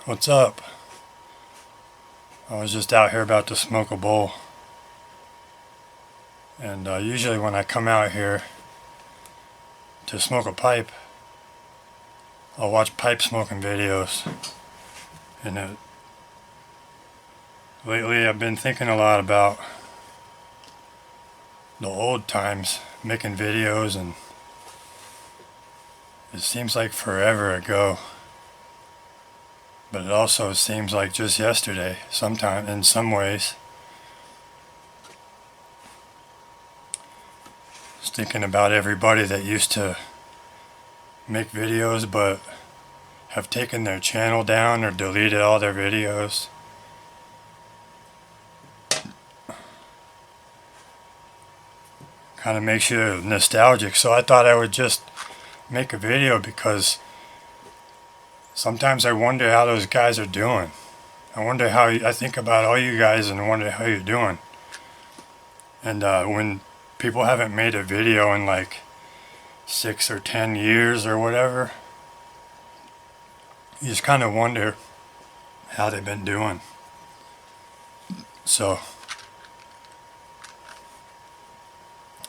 What's up? I was just out here about to smoke a bowl. And usually when I come out here to smoke a pipe, I'll watch pipe smoking videos. And lately I've been thinking a lot about the old times, making videos, and it seems like forever ago. But it also seems like just yesterday, sometime in some ways. Just thinking about everybody that used to make videos but have taken their channel down or deleted all their videos. Kind of makes you nostalgic, so I thought I would just make a video because sometimes I wonder how those guys are doing. I think about all you guys and wonder how you're doing. And when people haven't made a video in like 6 or 10 years or whatever, you just kind of wonder how they've been doing. So,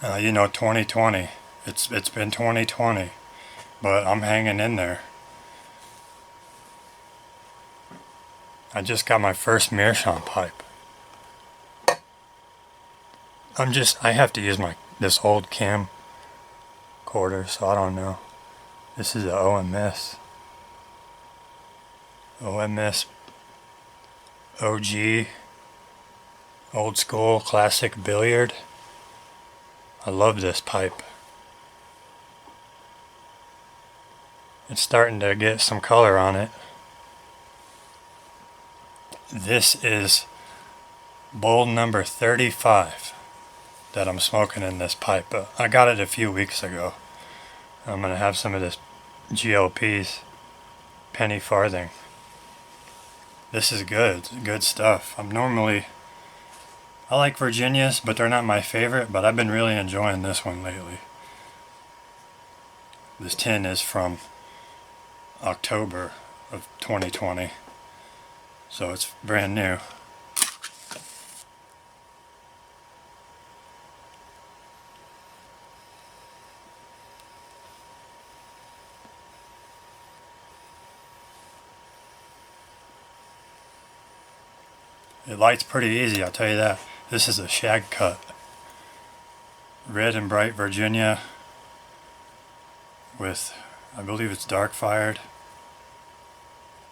2020, it's been 2020, but I'm hanging in there. I just got my first meerschaum pipe. I have to use this old camcorder, so I don't know. This is a OMS OG, old school classic billiard. I love this pipe. It's starting to get some color on it. This is bowl number 35 that I'm smoking in this pipe. I got it a few weeks ago. I'm going to have some of this GLP's penny farthing. This is good stuff. I like Virginias, but they're not my favorite, but I've been really enjoying this one lately. This tin is from October of 2020, so it's brand new. It lights pretty easy, I'll tell you that. This is a shag cut. Red and bright Virginia with, I believe it's dark fired,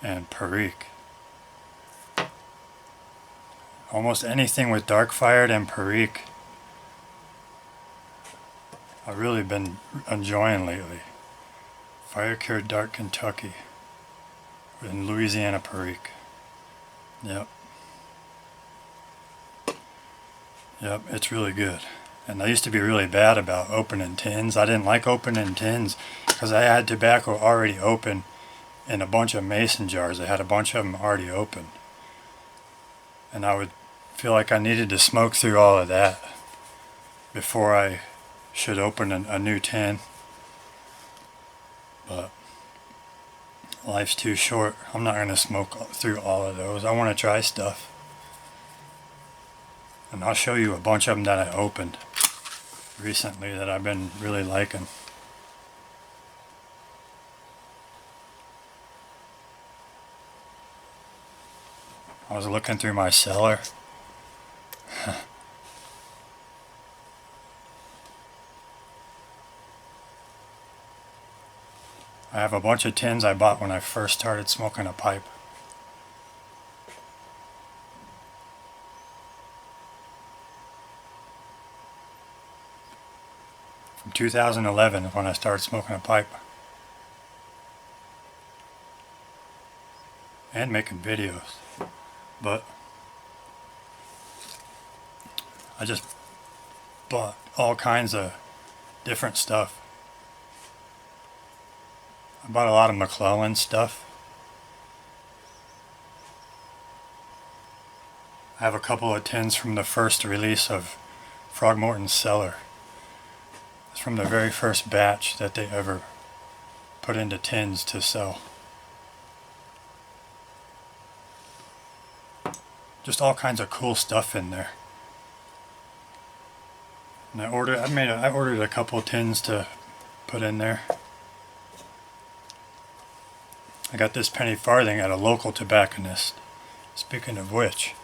and Perique. Almost anything with dark fired and Perique I've really been enjoying lately. Fire cured dark Kentucky and Louisiana Perique. Yep, it's really good. And I used to be really bad about opening tins. I didn't like opening tins because I had tobacco already open in a bunch of mason jars. I had a bunch of them already open. And I would feel like I needed to smoke through all of that before I should open a new tin. But life's too short. I'm not going to smoke through all of those. I want to try stuff. And I'll show you a bunch of them that I opened recently that I've been really liking. I was looking through my cellar. I have a bunch of tins I bought when I first started smoking a pipe. From 2011 when I started smoking a pipe. And making videos. But I just bought all kinds of different stuff. I bought a lot of McClellan stuff. I have a couple of tins from the first release of Frogmorton's Cellar. It's from the very first batch that they ever put into tins to sell. Just all kinds of cool stuff in there. And I ordered a couple tins to put in there. I got this penny farthing at a local tobacconist. Speaking of which,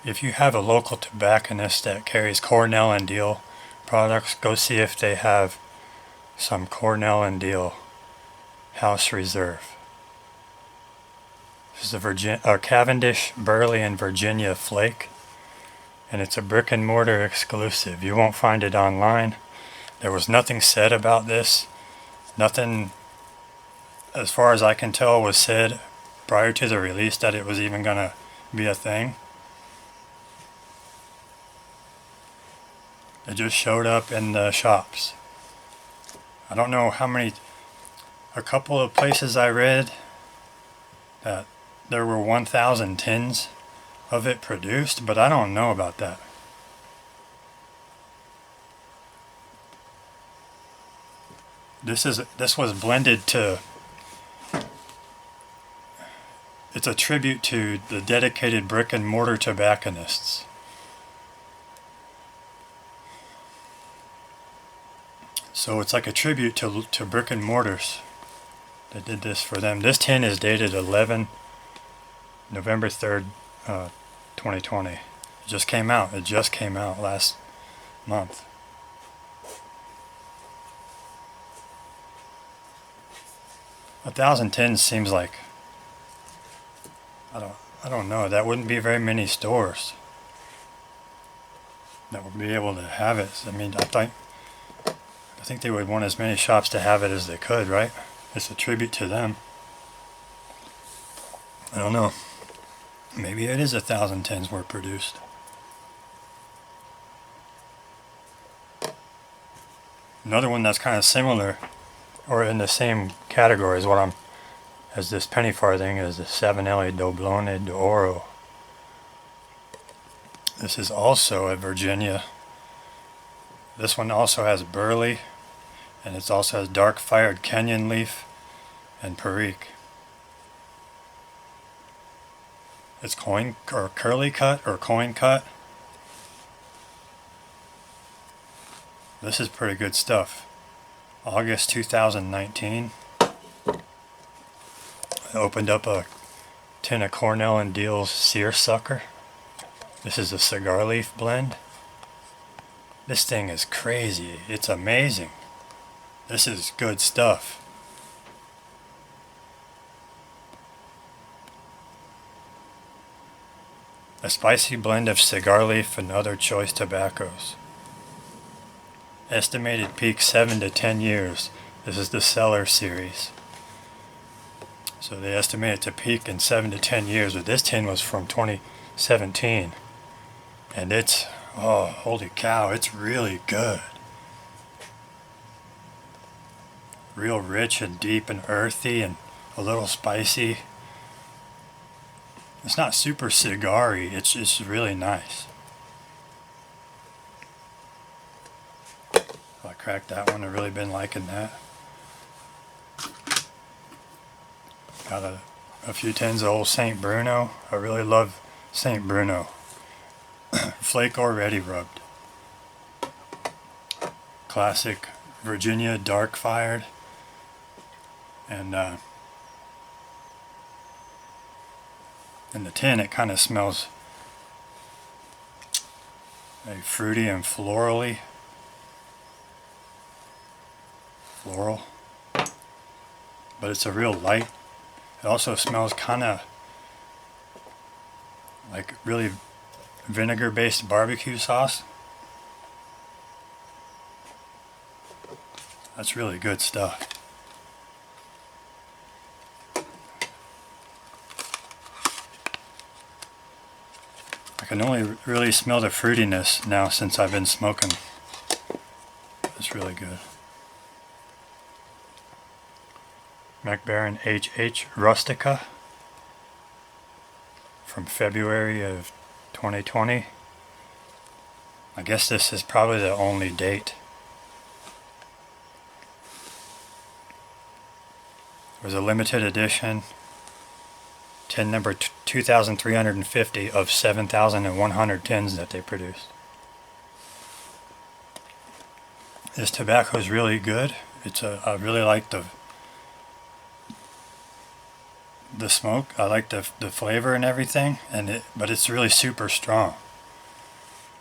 if you have a local tobacconist that carries Cornell and Deal products, go see if they have some Cornell and Deal House Reserve. This is a Cavendish, Burley, and Virginia Flake, and it's a brick and mortar exclusive. You won't find it online. There was nothing said about this. Nothing, as far as I can tell, was said prior to the release that it was even going to be a thing. It just showed up in the shops. I don't know how many, a couple of places I read that there were 1,000 tins of it produced, but I don't know about that. This was blended to, it's a tribute to the dedicated brick and mortar tobacconists. So it's like a tribute to brick and mortars that did this for them. This tin is dated November 3rd, 2020. It just came out. It just came out last month. A 1,000 tins seems like, I don't know. That wouldn't be very many stores that would be able to have it. I mean, I think they would want as many shops to have it as they could, right? It's a tribute to them. I don't know. Maybe it is 1,000 tins were produced. Another one that's kind of similar, or in the same category as this penny farthing, is the Savinelli Doblone d'Oro. This is also a Virginia. This one also has Burley, and it also has dark fired Kenyan leaf and Perique. It's curly cut or coin cut. This is pretty good stuff. August 2019. I opened up a tin of Cornell and Deal's Seersucker. This is a cigar leaf blend. This thing is crazy. It's amazing. This is good stuff. A spicy blend of cigar leaf and other choice tobaccos. Estimated peak 7 to 10 years. This is the Cellar series. So they estimate it to peak in 7 to 10 years, but this tin was from 2017. And it's, oh, holy cow, it's really good. Real rich and deep and earthy and a little spicy. It's not super cigar-y, it's just really nice. I cracked that one, I've really been liking that. Got a few tins of old St. Bruno. I really love St. Bruno. Flake or ready rubbed. Classic Virginia dark fired. And in the tin it kind of smells very fruity and florally. Floral. But it's a real light. It also smells kind of like really vinegar based barbecue sauce. That's really good stuff. I can only really smell the fruitiness now since I've been smoking. It's really good. MacBaron HH Rustica from February of 2020. I guess this is probably the only date. It was a limited edition. tin number 2350 of 7,100 tins that they produce. This tobacco is really good. I really like the smoke. I like the flavor and everything, but it's really super strong.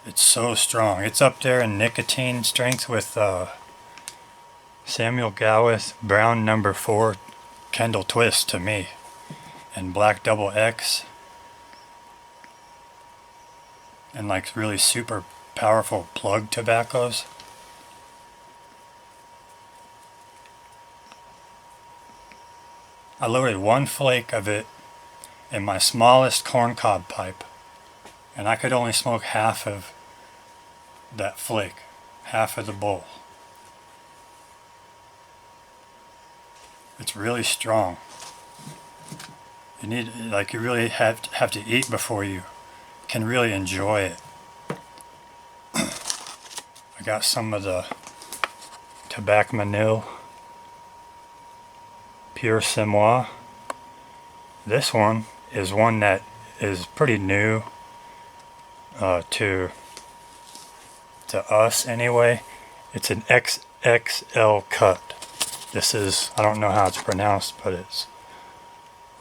It's so strong. It's up there in nicotine strength with Samuel Gawith Brown number 4 Kendall Twist to me, and Black Double X, and like really super powerful plug tobaccos. I loaded one flake of it in my smallest corncob pipe, and I could only smoke half of that flake, half of the bowl. It's really strong. You really have to eat before you can really enjoy it. I got some of the Tabac Manil Pure Semois. This one is one that is pretty new to us anyway. It's an XXL cut. This is, I don't know how it's pronounced, but it's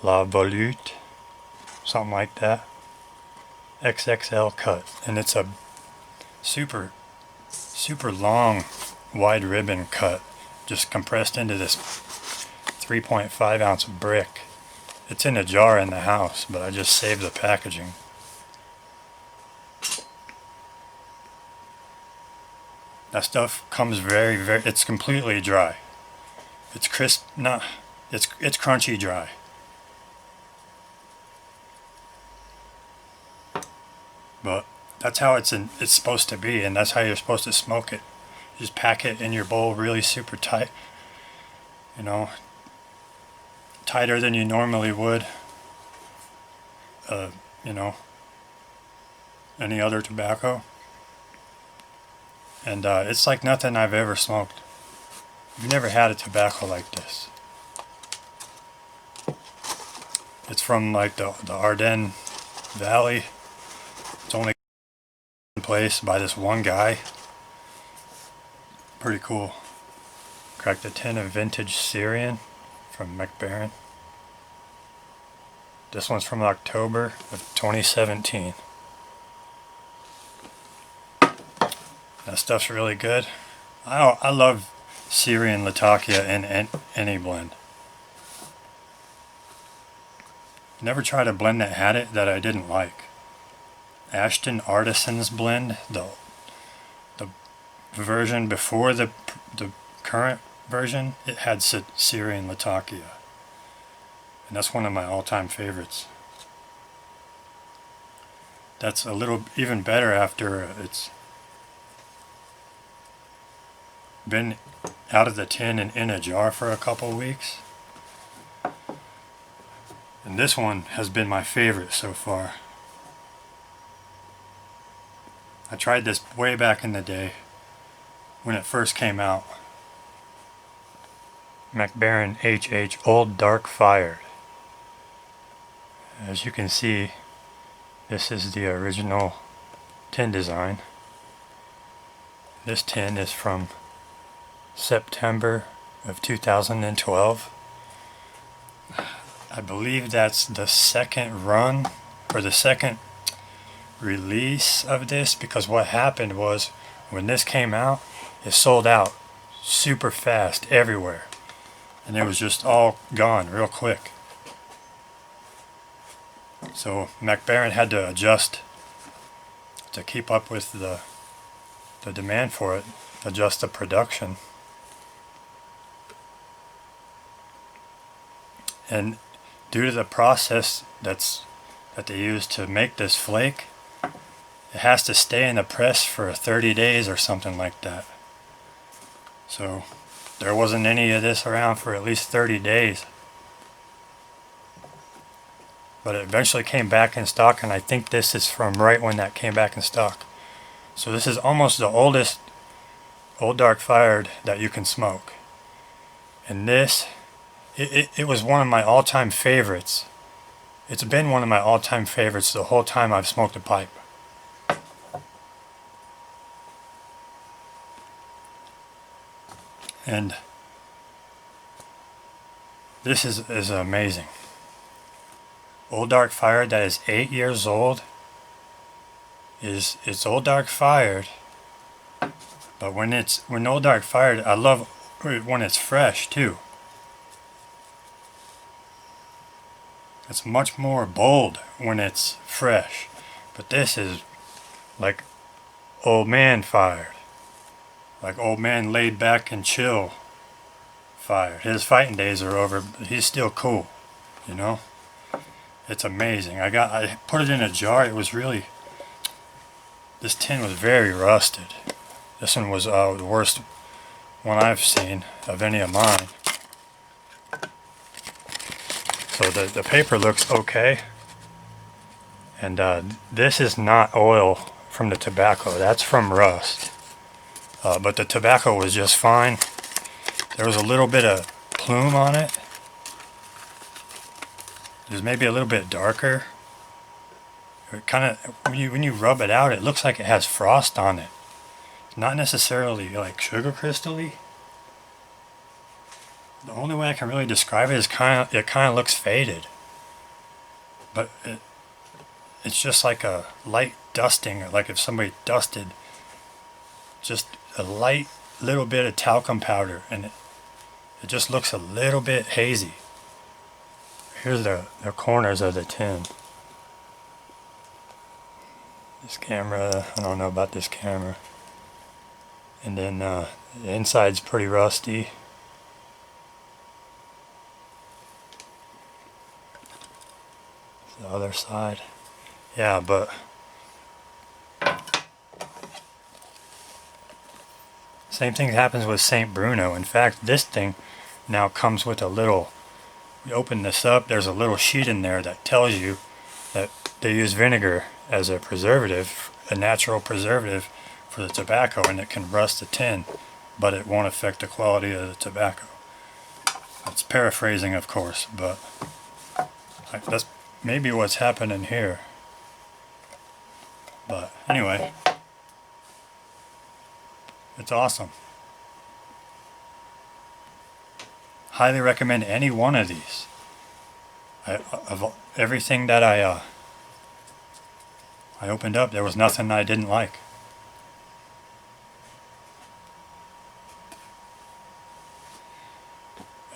La Volute, something like that. XXL cut, and it's a super long wide ribbon cut, just compressed into this 3.5 ounce brick. It's in a jar in the house, but I just saved the packaging. That stuff comes very, it's completely dry. It's crisp, it's crunchy dry. But that's how it's supposed to be, and that's how you're supposed to smoke it. You just pack it in your bowl really super tight, tighter than you normally would, any other tobacco. And it's like nothing I've ever smoked. I've never had a tobacco like this. It's from like the Ardennes Valley. It's only in place by this one guy. Pretty cool. Cracked a tin of vintage Syrian from McBaron. This one's from October of 2017. That stuff's really good. I love Syrian Latakia in any blend. Never tried a blend that had it that I didn't like. Ashton Artisan's blend, the version before the current version, it had Syrian Latakia, and that's one of my all-time favorites. That's a little even better after it's been out of the tin and in a jar for a couple weeks. And this one has been my favorite so far. I tried this way back in the day when it first came out. McBaron HH Old Dark Fired. As you can see, this is the original tin design. This tin is from September of 2012. I believe that's the second run, or the second release of this, because what happened was when this came out, it sold out super fast everywhere, and it was just all gone real quick. So McBaron had to adjust to keep up with the demand for it, adjust the production. And due to the process that they use to make this flake, it has to stay in the press for 30 days or something like that. So there wasn't any of this around for at least 30 days. But it eventually came back in stock, and I think this is from right when that came back in stock. So this is almost the oldest Old Dark Fired that you can smoke. And this, it was one of my all-time favorites It's been one of my all-time favorites the whole time I've smoked a pipe. And this is amazing. Old Dark Fired, that is 8 years old. It's Old Dark Fired, but when Old Dark Fired, I love when it's fresh too. It's much more bold when it's fresh, but this is like old man fired, like old man laid back and chill fired. His fighting days are over, but he's still cool, you know. It's amazing. I put it in a jar. It was really, this tin was very rusted. This one was the worst one I've seen of any of mine. So the paper looks okay. And this is not oil from the tobacco. That's from rust. But the tobacco was just fine. There was a little bit of plume on it. It was maybe a little bit darker. It kind of, when you rub it out, it looks like it has frost on it. Not necessarily like sugar crystal-y. The only way I can really describe it is it kind of looks faded. But it's just like a light dusting, like if somebody dusted just a light little bit of talcum powder, and it just looks a little bit hazy. Here's the corners of the tin. This camera, I don't know about this camera. And then the inside's pretty rusty. The other side. Yeah, but same thing happens with St. Bruno. In fact, this thing now comes with a little, you open this up, there's a little sheet in there that tells you that they use vinegar as a preservative, a natural preservative for the tobacco, and it can rust the tin, but it won't affect the quality of the tobacco. It's paraphrasing, of course, but that's maybe what's happening here. But anyway, it's awesome. Highly recommend any one of these. Of everything that I opened up, there was nothing I didn't like.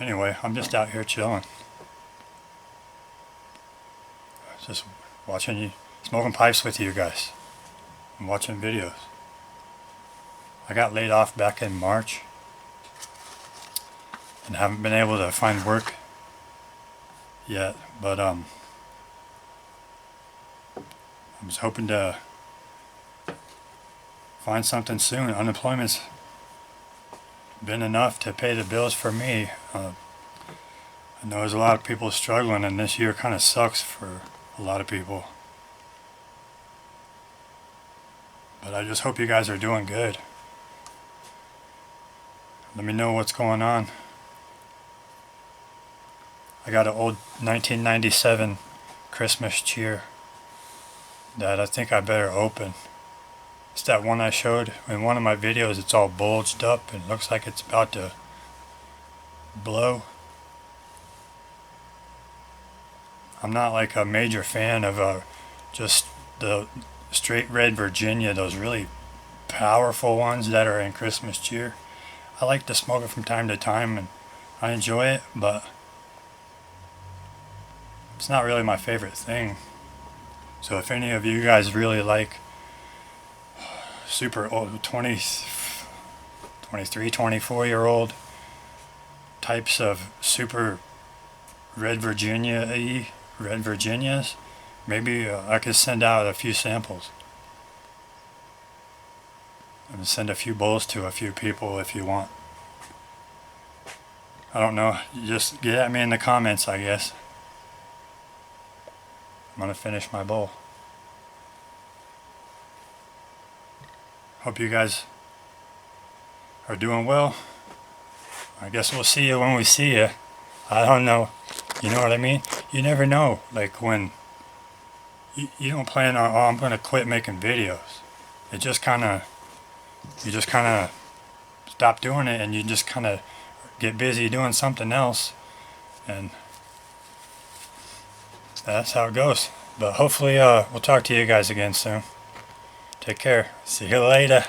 Anyway, I'm just out here chilling. Just watching you, smoking pipes with you guys. And watching videos. I got laid off back in March. And haven't been able to find work yet. But I was hoping to find something soon. Unemployment's been enough to pay the bills for me. I know there's a lot of people struggling, and this year kind of sucks for a lot of people. But I just hope you guys are doing good. Let me know what's going on. I got an old 1997 Christmas cheer that I think I better open. It's that one I showed in one of my videos. It's all bulged up and looks like it's about to blow. I'm not like a major fan of just the straight red Virginia, those really powerful ones that are in Christmas cheer. I like to smoke it from time to time and I enjoy it, but it's not really my favorite thing. So if any of you guys really like super old 23, 24-year-old types of super red Virginias, maybe I could send out a few samples and send a few bowls to a few people if you want. I don't know, just get at me in the comments, I guess. I'm gonna finish my bowl. Hope you guys are doing well. I guess we'll see you when we see you. I don't know. You know what I mean? You never know, like when you don't plan on, oh, I'm going to quit making videos. It just kind of, you just kind of stop doing it and you just kind of get busy doing something else. And that's how it goes. But hopefully we'll talk to you guys again soon. Take care. See you later.